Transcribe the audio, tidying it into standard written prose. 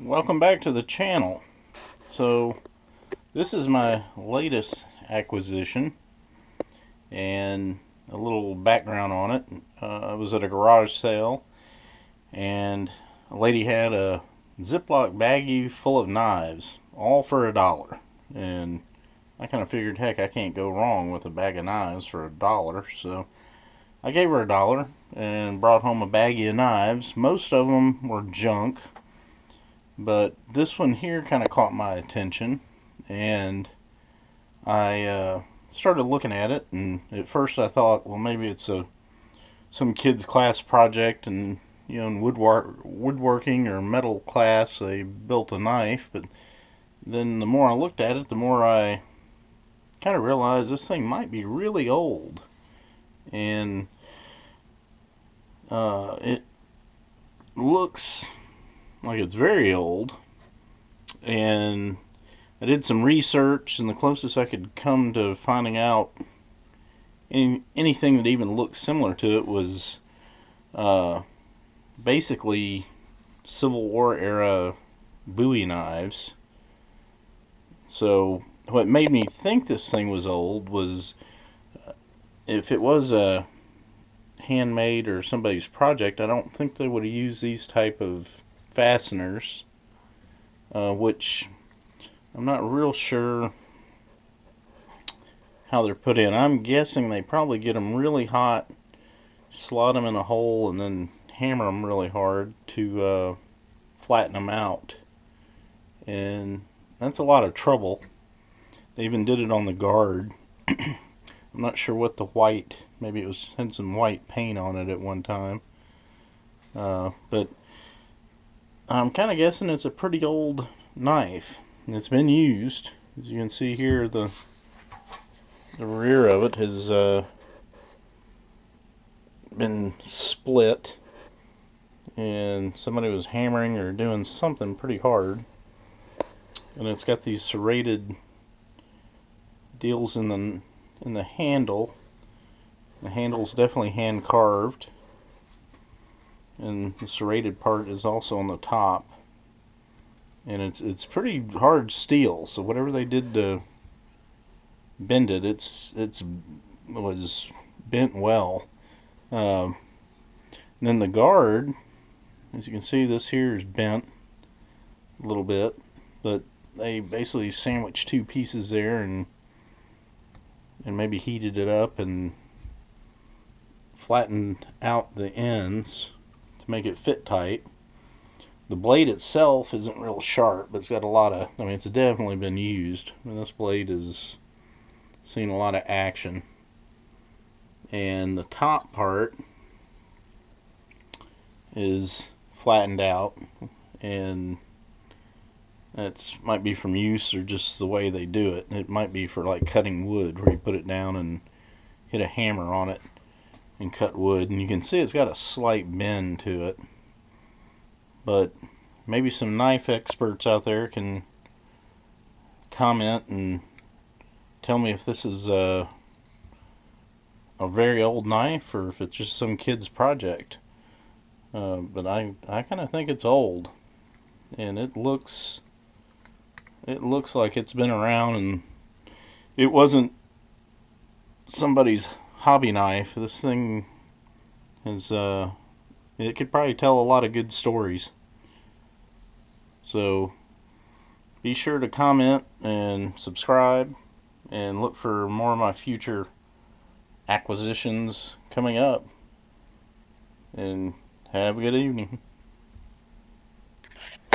Welcome back to the channel. So this is my latest acquisition, and a little background on it. I was at a garage sale and a lady had a Ziploc baggie full of knives, all for $1. And I kind of figured, heck, I can't go wrong with a bag of knives for $1. So I gave her $1 and brought home a baggie of knives. Most of them were junk, but this one here kind of caught my attention, and I started looking at it. And at first I thought, well, maybe it's some kid's class project, and in woodworking or metal class they built a knife. But then the more I looked at it, the more I kind of realized this thing might be really old. And it looks like it's very old. And I did some research, and the closest I could come to finding out anything that even looked similar to it was basically Civil War era Bowie knives. So what made me think this thing was old was, if it was a handmade or somebody's project, I don't think they would have used these type of fasteners, which I'm not real sure how they're put in. I'm guessing they probably get them really hot, slot them in a hole, and then hammer them really hard to flatten them out. And that's a lot of trouble. They even did it on the guard. I'm not sure what the white, maybe it had some white paint on it at one time. But I'm kind of guessing it's a pretty old knife. It's been used. As you can see here, the rear of it has been split, and somebody was hammering or doing something pretty hard. And it's got these serrated deals in the handle. The handle's definitely hand carved, and the serrated part is also on the top. And it's pretty hard steel, so whatever they did to bend it, it was bent well. Then the guard, as you can see, this here is bent a little bit, but they basically sandwiched two pieces there and maybe heated it up and flattened out the ends to make it fit tight. The blade itself isn't real sharp, but it's got a lot of, it's definitely been used. This blade has seen a lot of action. And the top part is flattened out, and that might be from use or just the way they do it. It might be for like cutting wood, where you put it down and hit a hammer on it and cut wood. And you can see it's got a slight bend to it. But maybe some knife experts out there can comment and tell me if this is a very old knife or if it's just some kid's project. But I kind of think it's old, and it looks like it's been around, and it wasn't somebody's hobby knife. This thing is it could probably tell a lot of good stories. So be sure to comment and subscribe, and look for more of my future acquisitions coming up. And have a good evening.